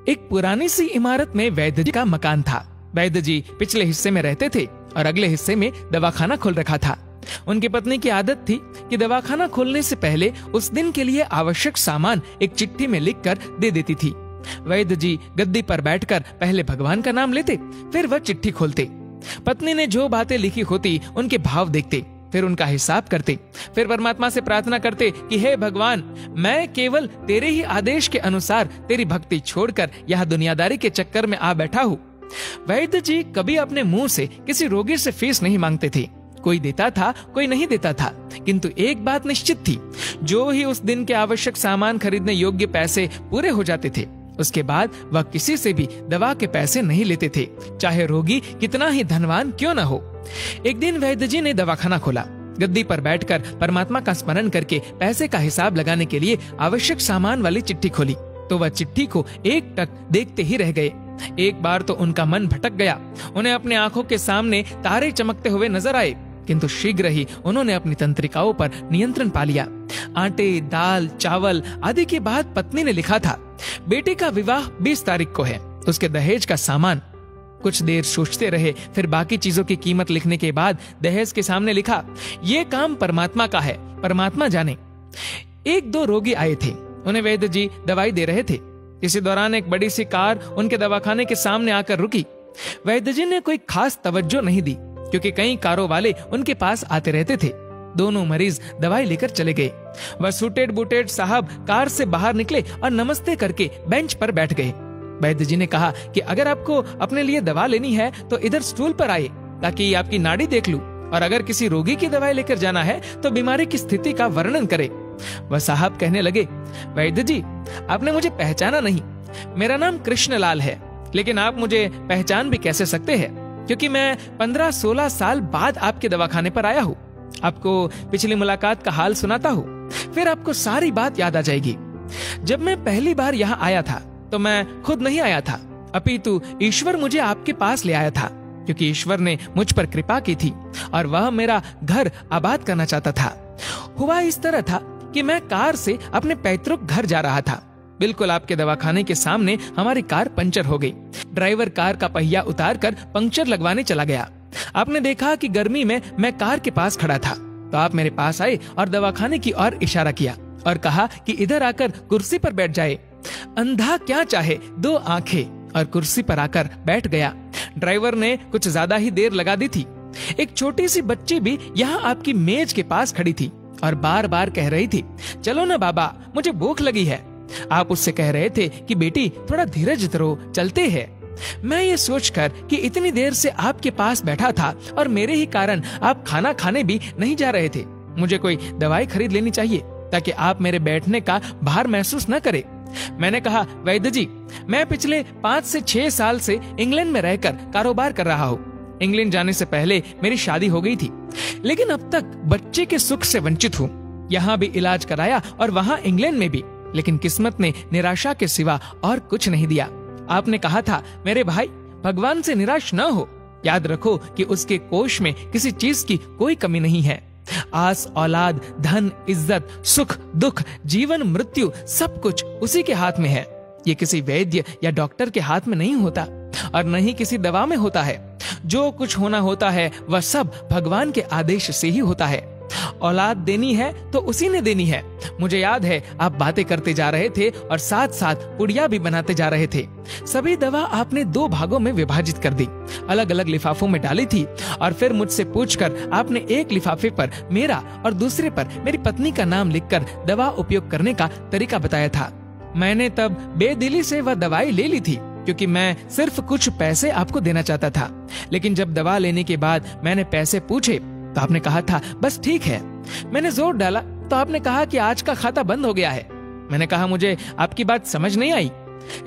एक पुरानी सी इमारत में वैद्य जी का मकान था। वैद्य जी पिछले हिस्से में रहते थे और अगले हिस्से में दवाखाना खोल रखा था। उनकी पत्नी की आदत थी कि दवाखाना खोलने से पहले उस दिन के लिए आवश्यक सामान एक चिट्ठी में लिखकर दे देती थी। वैद्य जी गद्दी पर बैठकर पहले भगवान का नाम लेते, फिर वह चिट्ठी खोलते। पत्नी ने जो बातें लिखी होती उनके भाव देखते, फिर उनका हिसाब करते, फिर परमात्मा से प्रार्थना करते कि हे भगवान, मैं केवल तेरे ही आदेश के अनुसार तेरी भक्ति छोड़कर यह दुनियादारी के चक्कर में आ बैठा हूँ। वैद्य जी कभी अपने मुंह से किसी रोगी से फीस नहीं मांगते थे। कोई देता था, कोई नहीं देता था, किंतु एक बात निश्चित थी, जो ही उस दिन के आवश्यक सामान खरीदने योग्य पैसे पूरे हो जाते थे, उसके बाद वह किसी से भी दवा के पैसे नहीं लेते थे, चाहे रोगी कितना ही धनवान क्यों न हो। एक दिन वैद्य जी ने दवाखाना खोला। गद्दी पर बैठकर परमात्मा का स्मरण करके पैसे का हिसाब लगाने के लिए आवश्यक सामान वाली चिट्ठी खोली तो वह चिट्ठी को एक टक देखते ही रह गए। एक बार तो उनका मन भटक गया। उन्हें अपने आंखों के सामने तारे चमकते हुए नजर आए, किंतु शीघ्र ही उन्होंने अपनी तंत्रिकाओं पर नियंत्रण पा लिया। आटे, दाल, चावल आदि के बाद पत्नी ने लिखा था, बेटे का विवाह 20 तारीख को है, उसके दहेज का सामान। कुछ देर सोचते रहे, फिर बाकी चीजों की कीमत लिखने के बाद दहेज के सामने लिखा, ये काम परमात्मा का है, परमात्मा जाने। 1-2 रोगी आए थे, उन्हें वैद्य जी दवाई दे रहे थे। इसी दौरान एक बड़ी सी कार उनके दवाखाने के सामने आकर रुकी। वैद्य जी ने कोई खास तवज्जो नहीं दी, क्योंकि कई कारों वाले उनके पास आते रहते थे। दोनों मरीज दवाई लेकर चले गए। वह सूटेड बूटेड साहब कार से बाहर निकले और नमस्ते करके बेंच पर बैठ गए। वैद्य जी ने कहा कि अगर आपको अपने लिए दवा लेनी है तो इधर स्टूल पर आइए, ताकि आपकी नाड़ी देख लूं, और अगर किसी रोगी की दवाई लेकर जाना है तो बीमारी की स्थिति का वर्णन करे। वह साहब कहने लगे, वैद्य जी, आपने मुझे पहचाना नहीं। मेरा नाम कृष्णलाल है, लेकिन आप मुझे पहचान भी कैसे सकते हैं, क्योंकि मैं 15-16 साल बाद आपके दवाखाने पर आया हूँ। आपको पिछली मुलाकात का हाल सुनाता हूँ, फिर आपको सारी बात याद आ जाएगी। जब मैं पहली बार यहाँ आया था तो मैं खुद नहीं आया था, अपितु ईश्वर मुझे आपके पास ले आया था, क्योंकि ईश्वर ने मुझ पर कृपा की थी और वह मेरा घर आबाद करना चाहता था। हुआ इस तरह था कि मैं कार से अपने पैतृक घर जा रहा था। बिल्कुल आपके दवाखाने के सामने हमारी कार पंचर हो गई। ड्राइवर कार का पहिया उतारकर पंक्चर लगवाने चला गया। आपने देखा कि गर्मी में मैं कार के पास खड़ा था, तो आप मेरे पास आए और दवाखाने की ओर इशारा किया और कहा कि इधर आकर कुर्सी पर बैठ जाए। अंधा क्या चाहे 2 आंखें, और कुर्सी पर आकर बैठ गया। ड्राइवर ने कुछ ज्यादा ही देर लगा दी थी। एक छोटी सी बच्ची भी यहाँ आपकी मेज के पास खड़ी थी और बार बार कह रही थी, चलो ना बाबा, मुझे भूख लगी है। आप उससे कह रहे थे कि बेटी थोड़ा धीरज धरो, चलते हैं। मैं ये सोचकर कि इतनी देर से आपके पास बैठा था और मेरे ही कारण आप खाना खाने भी नहीं जा रहे थे, मुझे कोई दवाई खरीद लेनी चाहिए ताकि आप मेरे बैठने का भार महसूस न करें। मैंने कहा, वैद्य जी, मैं पिछले 5 से 6 साल से इंग्लैंड में रहकर कारोबार कर रहा हूँ। इंग्लैंड जाने से पहले मेरी शादी हो गई थी, लेकिन अब तक बच्चे के सुख से वंचित हूँ। यहाँ भी इलाज कराया और वहाँ इंग्लैंड में भी, लेकिन किस्मत ने निराशा के सिवा और कुछ नहीं दिया। आपने कहा था, मेरे भाई, भगवान से निराश न हो। याद रखो कि उसके कोष में किसी चीज की कोई कमी नहीं है। आस, औलाद, धन, इज्जत, सुख, दुख, जीवन, मृत्यु, सब कुछ उसी के हाथ में है। ये किसी वैद्य या डॉक्टर के हाथ में नहीं होता और न ही किसी दवा में होता है। जो कुछ होना होता है वह सब भगवान के आदेश से ही होता है। औलाद देनी है तो उसी ने देनी है। मुझे याद है आप बातें करते जा रहे थे और साथ साथ पुड़िया भी बनाते जा रहे थे। सभी दवा आपने 2 भागों में विभाजित कर दी, अलग अलग लिफाफों में डाली थी और फिर मुझसे पूछकर आपने एक लिफाफे पर मेरा और दूसरे पर मेरी पत्नी का नाम लिखकर दवा उपयोग करने का तरीका बताया था। मैंने तब बेदिली से वह दवाई ले ली थी, क्योंकि मैं सिर्फ कुछ पैसे आपको देना चाहता था। लेकिन जब दवा लेने के बाद मैंने पैसे पूछे तो आपने कहा था, बस ठीक है। मैंने जोर डाला तो आपने कहा कि आज का खाता बंद हो गया है। मैंने कहा, मुझे आपकी बात समझ नहीं आई।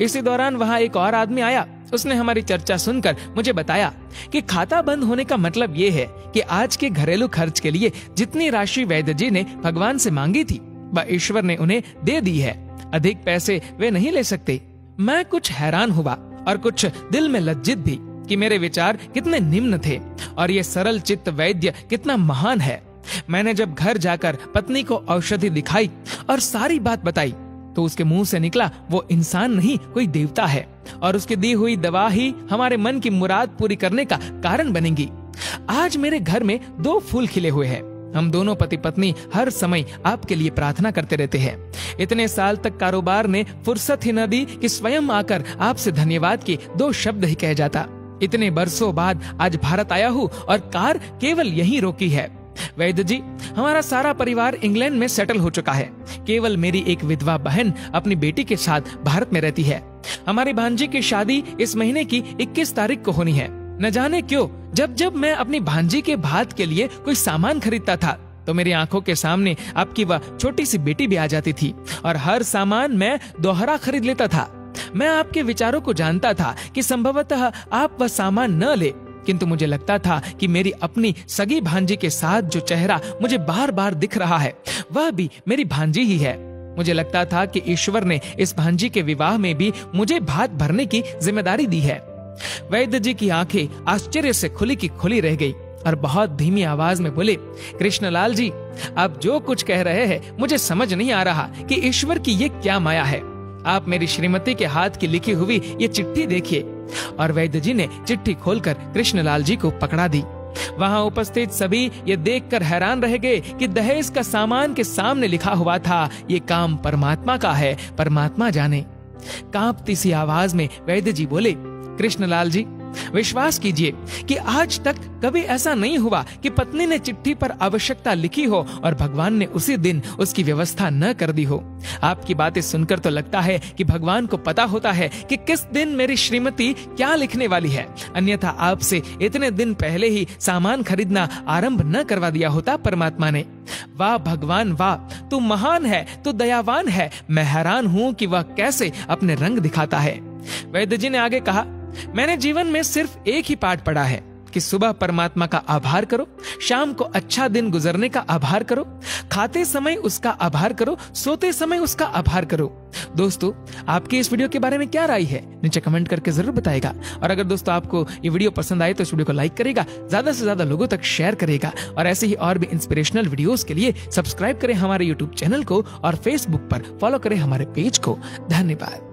इसी दौरान वहाँ एक और आदमी आया। उसने हमारी चर्चा सुनकर मुझे बताया कि खाता बंद होने का मतलब ये है कि आज के घरेलू खर्च के लिए जितनी राशि वैद्य जी ने भगवान से मांगी थी वह ईश्वर ने उन्हें दे दी है। अधिक पैसे वे नहीं ले सकते। मैं कुछ हैरान हुआ और कुछ दिल में लज्जित भी कि मेरे विचार कितने निम्न थे और ये सरल चित्त वैद्य कितना महान है। मैंने जब घर जाकर पत्नी को औषधि दिखाई और सारी बात बताई तो उसके मुंह से निकला वो इंसान नहीं कोई देवता है, और उसकी दी हुई दवा ही हमारे मन की मुराद पूरी करने का कारण बनेगी। आज मेरे घर में 2 फूल खिले हुए हैं। हम दोनों पति पत्नी हर समय आपके लिए प्रार्थना करते रहते हैं। इतने साल तक कारोबार ने फुर्सत ही न दी कि स्वयं आकर आपसे धन्यवाद के 2 शब्द ही कह जाता। इतने बरसों बाद आज भारत आया हूँ और कार केवल यहीं रोकी है। वैद्य जी, हमारा सारा परिवार इंग्लैंड में सेटल हो चुका है। केवल मेरी एक विधवा बहन अपनी बेटी के साथ भारत में रहती है। हमारी भांजी की शादी इस महीने की 21 तारीख को होनी है। न जाने क्यों जब जब मैं अपनी भांजी के भात के लिए कोई सामान खरीदता था तो मेरी आंखों के सामने आपकी वह छोटी सी बेटी भी आ जाती थी, और हर सामान मैं दोहरा खरीद लेता था। मैं आपके विचारों को जानता था कि संभवतः आप वह सामान न ले, किंतु मुझे लगता था कि मेरी अपनी सगी भांजी के साथ जो चेहरा मुझे बार बार दिख रहा है वह भी मेरी भांजी ही है। मुझे लगता था कि ईश्वर ने इस भांजी के विवाह में भी मुझे भात भरने की जिम्मेदारी दी है। वैद्य जी की आंखें आश्चर्य से खुली की खुली रह गई और बहुत धीमी आवाज में बोले, कृष्णलाल जी, आप जो कुछ कह रहे हैं मुझे समझ नहीं आ रहा कि ईश्वर की ये क्या माया है। आप मेरी श्रीमती के हाथ की लिखी हुई ये चिट्ठी देखिए। और वैद्य जी ने चिट्ठी खोलकर कृष्णलाल जी को पकड़ा दी। वहां उपस्थित सभी ये देखकर हैरान रह गए कि दहेज का सामान के सामने लिखा हुआ था, ये काम परमात्मा का है, परमात्मा जाने। कांपती सी आवाज में वैद्य जी बोले, कृष्णलाल जी, विश्वास कीजिए कि आज तक कभी ऐसा नहीं हुआ कि पत्नी ने चिट्ठी पर आवश्यकता लिखी हो और भगवान ने उसी दिन उसकी व्यवस्था न कर दी हो। आपकी बातें सुनकर तो लगता है कि भगवान को पता होता है कि किस दिन मेरी श्रीमती क्या लिखने वाली है, अन्यथा आपसे इतने दिन पहले ही सामान खरीदना आरंभ न करवा दिया होता परमात्मा ने। वाह भगवान वाह, तू महान है, तू दयावान है। मैं हैरान हूँ कि वह कैसे अपने रंग दिखाता है। वैद्य जी ने आगे कहा, मैंने जीवन में सिर्फ एक ही पाठ पढ़ा है कि सुबह परमात्मा का आभार करो, शाम को अच्छा दिन गुजरने का आभार करो, खाते समय उसका आभार करो, सोते समय उसका आभार करो। दोस्तों, आपकी इस वीडियो के बारे में क्या राय है नीचे कमेंट करके जरूर बताएगा। और अगर दोस्तों आपको ये वीडियो पसंद आए तो इस वीडियो को लाइक करेगा, ज्यादा से ज्यादा लोगों तक शेयर करेगा, और ऐसे ही और भी इंस्पिरेशनल वीडियोस के लिए सब्सक्राइब करें हमारे यूट्यूब चैनल को और फेसबुक पर फॉलो करें हमारे पेज को। धन्यवाद।